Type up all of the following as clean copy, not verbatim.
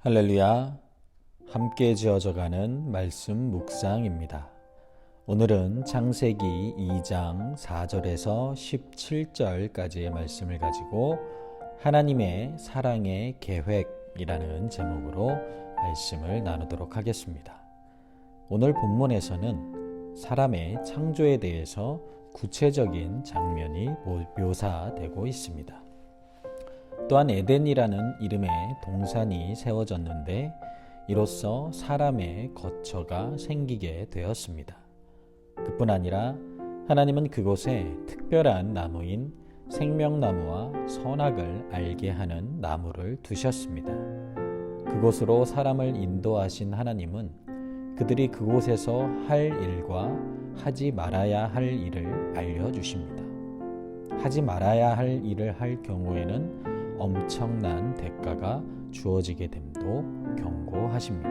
할렐루야, 함께 지어져가는 말씀 묵상입니다. 오늘은 창세기 2장 4절에서 17절까지의 말씀을 가지고 하나님의 사랑의 계획이라는 제목으로 말씀을 나누도록 하겠습니다. 오늘 본문에서는 사람의 창조에 대해서 구체적인 장면이 묘사되고 있습니다. 또한 에덴이라는 이름의 동산이 세워졌는데 이로써 사람의 거처가 생기게 되었습니다. 그뿐 아니라 하나님은 그곳에 특별한 나무인 생명나무와 선악을 알게 하는 나무를 두셨습니다. 그곳으로 사람을 인도하신 하나님은 그들이 그곳에서 할 일과 하지 말아야 할 일을 알려주십니다. 하지 말아야 할 일을 할 경우에는 엄청난 대가가 주어지게 됨도 경고하십니다.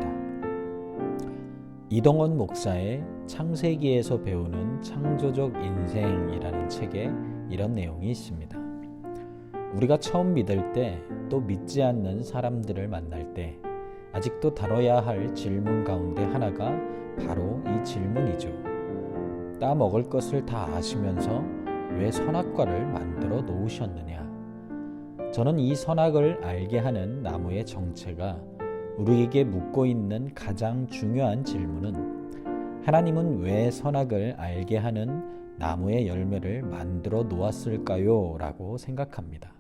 이동원 목사의 창세기에서 배우는 창조적 인생이라는 책에 이런 내용이 있습니다. 우리가 처음 믿을 때 또 믿지 않는 사람들을 만날 때 아직도 다뤄야 할 질문 가운데 하나가 바로 이 질문이죠. 따 먹을 것을 다 아시면서 왜 선악과를 만들어 놓으셨느냐? 저는 이 선악을 알게 하는 나무의 정체가 우리에게 묻고 있는 가장 중요한 질문은 하나님은 왜 선악을 알게 하는 나무의 열매를 만들어 놓았을까요? 라고 생각합니다.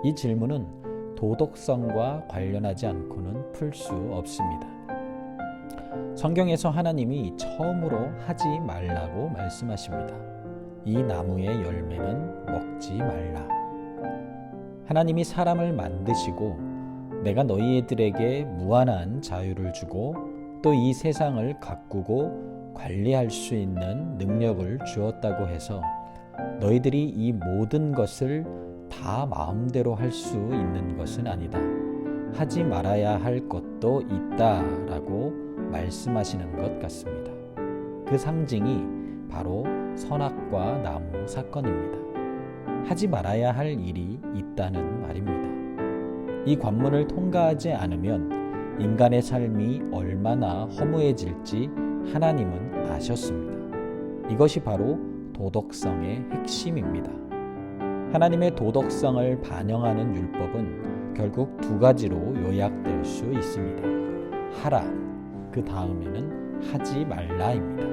이 질문은 도덕성과 관련하지 않고는 풀 수 없습니다. 성경에서 하나님이 처음으로 하지 말라고 말씀하십니다. 이 나무의 열매는 먹지 말라. 하나님이 사람을 만드시고 내가 너희들에게 무한한 자유를 주고 또 이 세상을 가꾸고 관리할 수 있는 능력을 주었다고 해서 너희들이 이 모든 것을 다 마음대로 할 수 있는 것은 아니다. 하지 말아야 할 것도 있다라고 말씀하시는 것 같습니다. 그 상징이 바로 선악과 나무 사건입니다. 하지 말아야 할 일이 있다는 말입니다. 이 관문을 통과하지 않으면 인간의 삶이 얼마나 허무해질지 하나님은 아셨습니다. 이것이 바로 도덕성의 핵심입니다. 하나님의 도덕성을 반영하는 율법은 결국 두 가지로 요약될 수 있습니다. 하라, 그 다음에는 하지 말라입니다.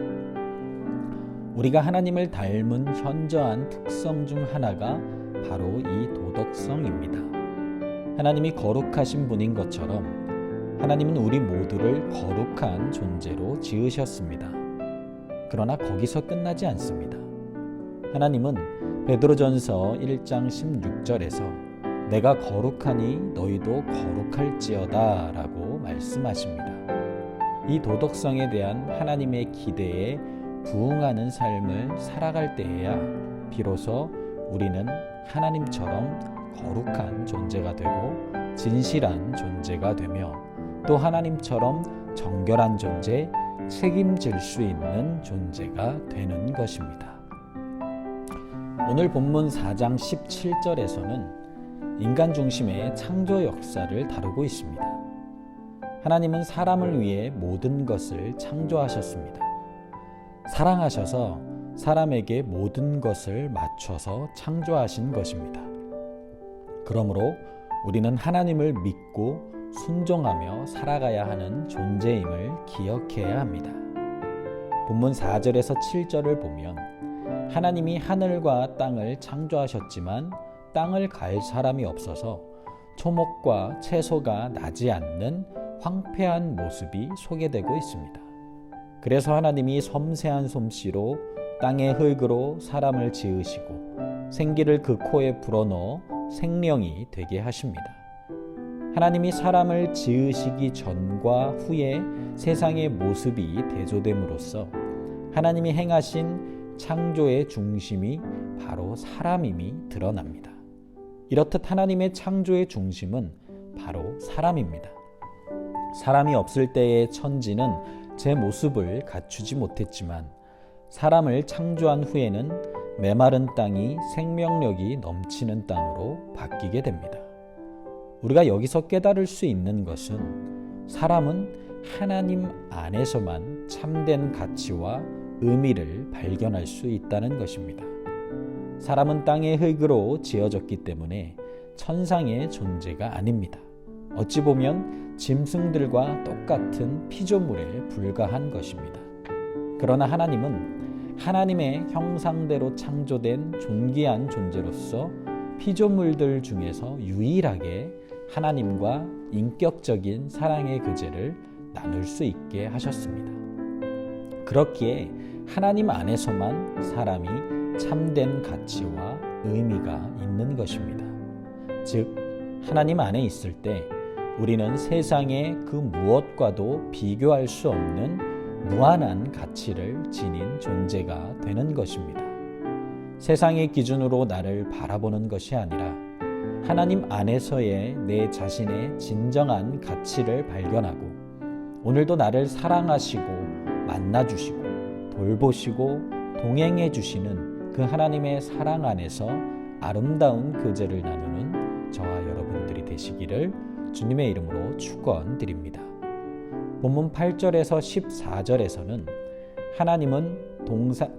우리가 하나님을 닮은 현저한 특성 중 하나가 바로 이 도덕성입니다. 하나님이 거룩하신 분인 것처럼 하나님은 우리 모두를 거룩한 존재로 지으셨습니다. 그러나 거기서 끝나지 않습니다. 하나님은 베드로전서 1장 16절에서 내가 거룩하니 너희도 거룩할지어다 라고 말씀하십니다. 이 도덕성에 대한 하나님의 기대에 부응하는 삶을 살아갈 때에야 비로소 우리는 하나님처럼 거룩한 존재가 되고 진실한 존재가 되며 또 하나님처럼 정결한 존재, 책임질 수 있는 존재가 되는 것입니다. 오늘 본문 4장 17절에서는 인간 중심의 창조 역사를 다루고 있습니다. 하나님은 사람을 위해 모든 것을 창조하셨습니다. 사랑하셔서 사람에게 모든 것을 맞춰서 창조하신 것입니다. 그러므로 우리는 하나님을 믿고 순종하며 살아가야 하는 존재임을 기억해야 합니다. 본문 4절에서 7절을 보면 하나님이 하늘과 땅을 창조하셨지만 땅을 갈 사람이 없어서 초목과 채소가 나지 않는 황폐한 모습이 소개되고 있습니다. 그래서 하나님이 섬세한 솜씨로 땅의 흙으로 사람을 지으시고 생기를 그 코에 불어넣어 생명이 되게 하십니다. 하나님이 사람을 지으시기 전과 후에 세상의 모습이 대조됨으로써 하나님이 행하신 창조의 중심이 바로 사람임이 드러납니다. 이렇듯 하나님의 창조의 중심은 바로 사람입니다. 사람이 없을 때의 천지는 제 모습을 갖추지 못했지만 사람을 창조한 후에는 메마른 땅이 생명력이 넘치는 땅으로 바뀌게 됩니다. 우리가 여기서 깨달을 수 있는 것은 사람은 하나님 안에서만 참된 가치와 의미를 발견할 수 있다는 것입니다. 사람은 땅의 흙으로 지어졌기 때문에 천상의 존재가 아닙니다. 어찌 보면 짐승들과 똑같은 피조물에 불과한 것입니다. 그러나 하나님은 하나님의 형상대로 창조된 존귀한 존재로서 피조물들 중에서 유일하게 하나님과 인격적인 사랑의 교제를 나눌 수 있게 하셨습니다. 그렇기에 하나님 안에서만 사람이 참된 가치와 의미가 있는 것입니다. 즉, 하나님 안에 있을 때 우리는 세상의 그 무엇과도 비교할 수 없는 무한한 가치를 지닌 존재가 되는 것입니다. 세상의 기준으로 나를 바라보는 것이 아니라 하나님 안에서의 내 자신의 진정한 가치를 발견하고 오늘도 나를 사랑하시고 만나주시고 돌보시고 동행해 주시는 그 하나님의 사랑 안에서 아름다운 교제를 나누는 저와 여러분들이 되시기를 주님의 이름으로 축원드립니다. 본문 8절에서 14절에서는 하나님은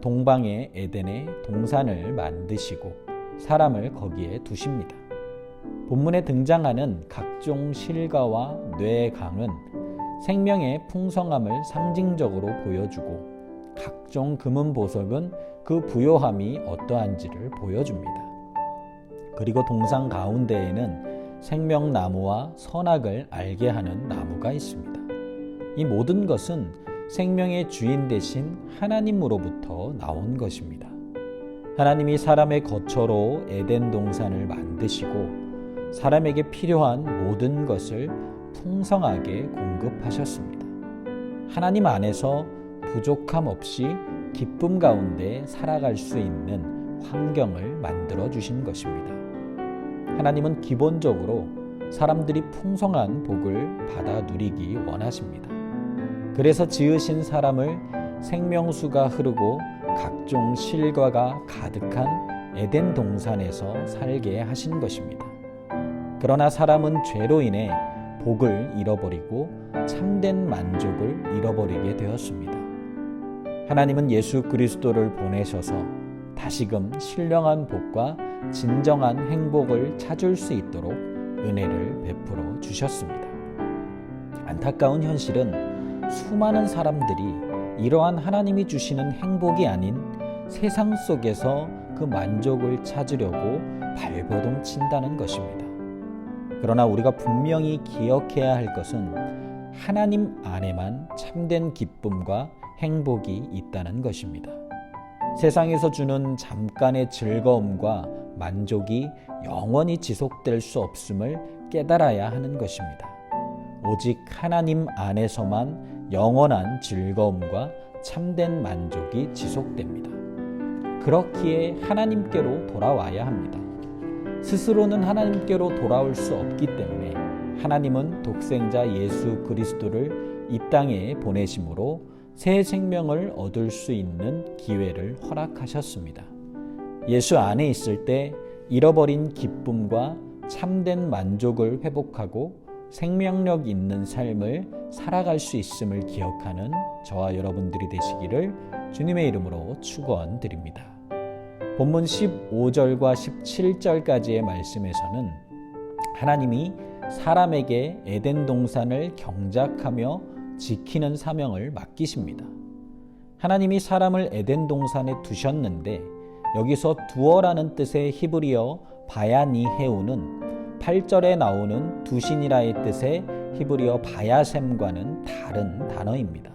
동방의 에덴에 동산을 만드시고 사람을 거기에 두십니다. 본문에 등장하는 각종 실과와 뇌강은 생명의 풍성함을 상징적으로 보여주고 각종 금은 보석은 그 부요함이 어떠한지를 보여줍니다. 그리고 동산 가운데에는 생명나무와 선악을 알게 하는 나무가 있습니다. 이 모든 것은 생명의 주인 되신 하나님으로부터 나온 것입니다. 하나님이 사람의 거처로 에덴 동산을 만드시고 사람에게 필요한 모든 것을 풍성하게 공급하셨습니다. 하나님 안에서 부족함 없이 기쁨 가운데 살아갈 수 있는 환경을 만들어 주신 것입니다. 하나님은 기본적으로 사람들이 풍성한 복을 받아 누리기 원하십니다. 그래서 지으신 사람을 생명수가 흐르고 각종 실과가 가득한 에덴 동산에서 살게 하신 것입니다. 그러나 사람은 죄로 인해 복을 잃어버리고 참된 만족을 잃어버리게 되었습니다. 하나님은 예수 그리스도를 보내셔서 다시금 신령한 복과 진정한 행복을 찾을 수 있도록 은혜를 베풀어 주셨습니다. 안타까운 현실은 수많은 사람들이 이러한 하나님이 주시는 행복이 아닌 세상 속에서 그 만족을 찾으려고 발버둥 친다는 것입니다. 그러나 우리가 분명히 기억해야 할 것은 하나님 안에만 참된 기쁨과 행복이 있다는 것입니다. 세상에서 주는 잠깐의 즐거움과 만족이 영원히 지속될 수 없음을 깨달아야 하는 것입니다. 오직 하나님 안에서만 영원한 즐거움과 참된 만족이 지속됩니다. 그렇기에 하나님께로 돌아와야 합니다. 스스로는 하나님께로 돌아올 수 없기 때문에 하나님은 독생자 예수 그리스도를 이 땅에 보내심으로 새 생명을 얻을 수 있는 기회를 허락하셨습니다. 예수 안에 있을 때 잃어버린 기쁨과 참된 만족을 회복하고 생명력 있는 삶을 살아갈 수 있음을 기억하는 저와 여러분들이 되시기를 주님의 이름으로 축원드립니다. 본문 15절과 17절까지의 말씀에서는 하나님이 사람에게 에덴 동산을 경작하며 지키는 사명을 맡기십니다. 하나님이 사람을 에덴 동산에 두셨는데 여기서 두어라는 뜻의 히브리어 바야니헤우는 8절에 나오는 두신이라의 뜻의 히브리어 바야셈과는 다른 단어입니다.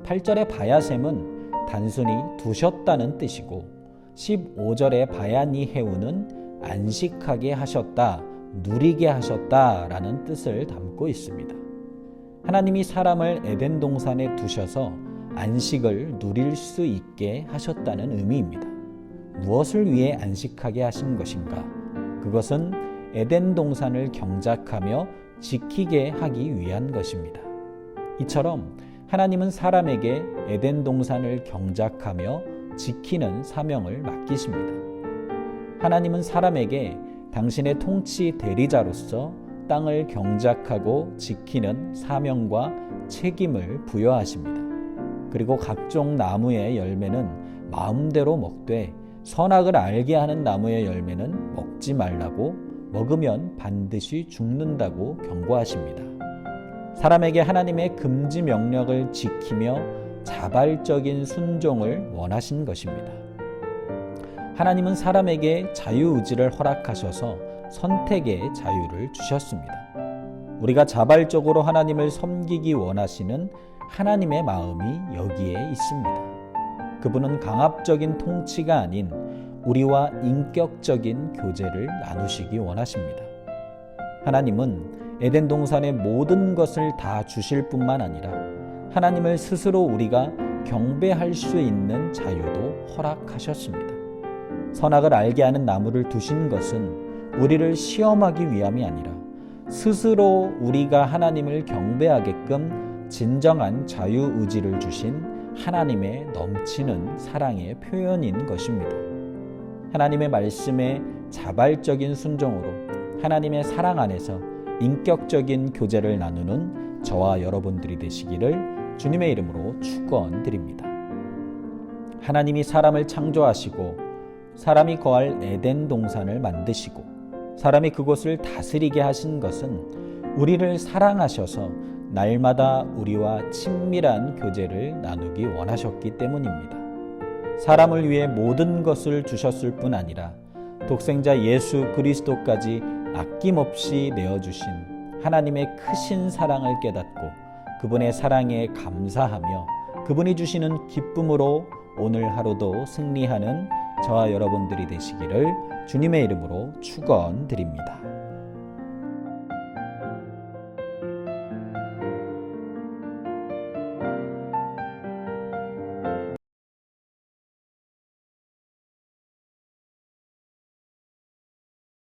8절의 바야셈은 단순히 두셨다는 뜻이고 15절의 바야니헤우는 안식하게 하셨다, 누리게 하셨다라는 뜻을 담고 있습니다. 하나님이 사람을 에덴 동산에 두셔서 안식을 누릴 수 있게 하셨다는 의미입니다. 무엇을 위해 안식하게 하신 것인가? 그것은 에덴 동산을 경작하며 지키게 하기 위한 것입니다. 이처럼 하나님은 사람에게 에덴 동산을 경작하며 지키는 사명을 맡기십니다. 하나님은 사람에게 당신의 통치 대리자로서 땅을 경작하고 지키는 사명과 책임을 부여하십니다. 그리고 각종 나무의 열매는 마음대로 먹되 선악을 알게 하는 나무의 열매는 먹지 말라고, 먹으면 반드시 죽는다고 경고하십니다. 사람에게 하나님의 금지 명령을 지키며 자발적인 순종을 원하신 것입니다. 하나님은 사람에게 자유의지를 허락하셔서 선택의 자유를 주셨습니다. 우리가 자발적으로 하나님을 섬기기 원하시는 하나님의 마음이 여기에 있습니다. 그분은 강압적인 통치가 아닌 우리와 인격적인 교제를 나누시기 원하십니다. 하나님은 에덴 동산의 모든 것을 다 주실 뿐만 아니라 하나님을 스스로 우리가 경배할 수 있는 자유도 허락하셨습니다. 선악을 알게 하는 나무를 두신 것은 우리를 시험하기 위함이 아니라 스스로 우리가 하나님을 경배하게끔 진정한 자유의지를 주신 하나님의 넘치는 사랑의 표현인 것입니다. 하나님의 말씀에 자발적인 순종으로 하나님의 사랑 안에서 인격적인 교제를 나누는 저와 여러분들이 되시기를 주님의 이름으로 축원드립니다. 하나님이 사람을 창조하시고 사람이 거할 에덴 동산을 만드시고 사람이 그곳을 다스리게 하신 것은 우리를 사랑하셔서 날마다 우리와 친밀한 교제를 나누기 원하셨기 때문입니다. 사람을 위해 모든 것을 주셨을 뿐 아니라 독생자 예수 그리스도까지 아낌없이 내어주신 하나님의 크신 사랑을 깨닫고 그분의 사랑에 감사하며 그분이 주시는 기쁨으로 오늘 하루도 승리하는 저와 여러분들이 되시기를 주님의 이름으로 축원드립니다.